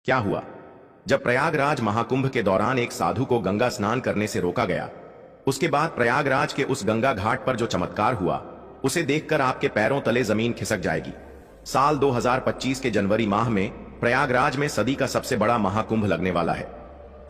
क्या हुआ? जब प्रयागराज महाकुंभ के दौरान एक साधु को गंगा स्नान करने से रोका गया, उसके बाद प्रयागराज के उस गंगा घाट पर जो चमत्कार हुआ, उसे देखकर आपके पैरों तले जमीन खिसक जाएगी। साल 2025 के जनवरी माह में प्रयागराज में सदी का सबसे बड़ा महाकुंभ लगने वाला है।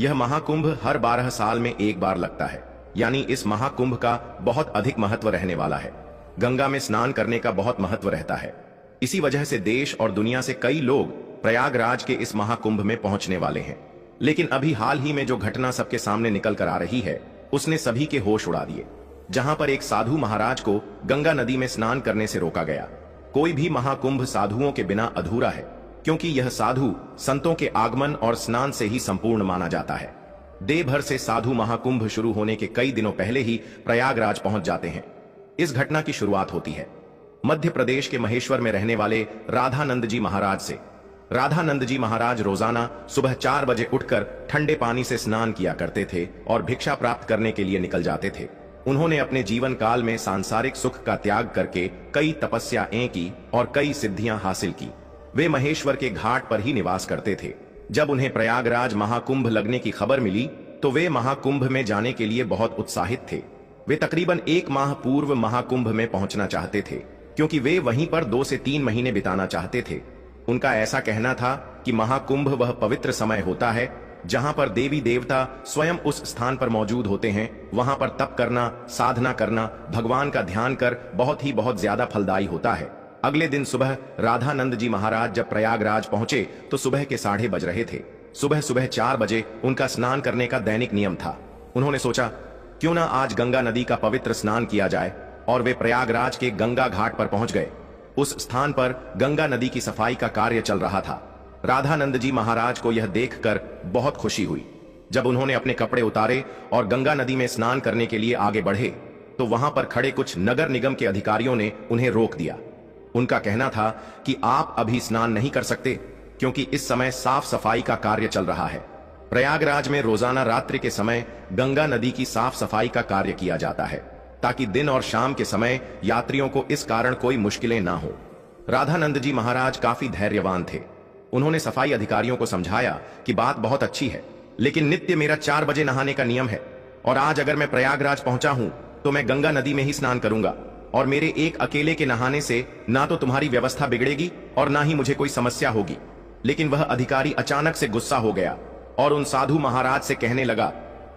यह महाकुंभ हर 12 साल में एक बार लगता है, यानी इस महाकुंभ का बहुत अधिक महत्व रहने वाला है। गंगा में स्नान करने का बहुत महत्व रहता है। इसी वजह से देश और दुनिया से कई लोग प्रयागराज के इस महाकुंभ में पहुंचने वाले हैं। लेकिन अभी हाल ही में जो घटना सबके सामने निकल कर आ रही है, उसने सभी के होश उड़ा दिए। जहां पर एक साधु महाराज को गंगा नदी में स्नान करने से रोका गया। कोई भी महाकुंभ साधुओं के बिना अधूरा है, क्योंकि यह साधु संतों के आगमन और स्नान से ही संपूर्ण माना जाता है। देवभर से साधु महाकुंभ शुरू होने के कई दिनों पहले ही प्रयागराज पहुंच जाते हैं। इस घटना की शुरुआत होती है मध्य प्रदेश के महेश्वर में रहने वाले राधानंद जी महाराज से। राधानंद जी महाराज रोजाना सुबह 4 बजे उठकर ठंडे पानी से स्नान किया करते थे और भिक्षा प्राप्त करने के लिए निकल जाते थे। उन्होंने अपने जीवन काल में सांसारिक सुख का त्याग करके कई तपस्याएं की और कई सिद्धियां हासिल की। वे महेश्वर के घाट पर ही निवास करते थे। जब उन्हें प्रयागराज महाकुंभ लगने की खबर मिली तो वे महाकुंभ में जाने के लिए बहुत उत्साहित थे। वे तकरीबन 1 माह पूर्व महाकुंभ में पहुंचना चाहते थे, क्योंकि वे वहीं पर 2 से 3 महीने बिताना चाहते थे। उनका ऐसा कहना था कि महाकुंभ वह पवित्र समय होता है जहां पर देवी देवता स्वयं उस स्थान पर मौजूद होते हैं। वहां पर तप करना, साधना करना, भगवान का ध्यान कर बहुत ज्यादा फलदायी होता है। अगले दिन सुबह राधानंद जी महाराज जब प्रयागराज पहुंचे तो सुबह के 8:30 बज रहे थे। सुबह 4 बजे उनका स्नान करने का दैनिक नियम था। उन्होंने सोचा, क्यों ना आज गंगा नदी का पवित्र स्नान किया जाए, और वे प्रयागराज के गंगा घाट पर पहुंच गए। उस स्थान पर गंगा नदी की सफाई का कार्य चल रहा था। राधानंद जी महाराज को यह देखकर बहुत खुशी हुई। जब उन्होंने अपने कपड़े उतारे और गंगा नदी में स्नान करने के लिए आगे बढ़े तो वहां पर खड़े कुछ नगर निगम के अधिकारियों ने उन्हें रोक दिया। उनका कहना था कि आप अभी स्नान नहीं कर सकते, क्योंकि इस समय साफ सफाई का कार्य चल रहा है। प्रयागराज में रोजाना रात्रि के समय गंगा नदी की साफ सफाई का कार्य किया जाता है, ताकि दिन और शाम के समय यात्रियों को इस कारण कोई मुश्किलें ना हो। राधानंद जी महाराज काफी धैर्यवान थे। उन्होंने सफाई अधिकारियों को समझाया कि बात बहुत अच्छी है, लेकिन नित्य मेरा 4 बजे नहाने का नियम है, और आज अगर मैं प्रयागराज पहुंचा हूं तो मैं गंगा नदी में ही स्नान करूंगा, और मेरे एक अकेले के नहाने से ना तो तुम्हारी व्यवस्था बिगड़ेगी और ना ही मुझे कोई समस्या होगी। लेकिन वह अधिकारी अचानक से गुस्सा हो गया और उन साधु महाराज से कहने लगा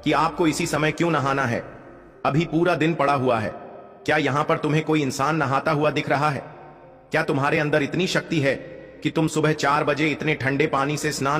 कि आपको इसी समय क्यों नहाना है? अभी पूरा दिन पड़ा हुआ है। क्या यहां पर तुम्हें कोई इंसान नहाता हुआ दिख रहा है? क्या तुम्हारे अंदर इतनी शक्ति है कि तुम सुबह 4 बजे इतने ठंडे पानी से स्नान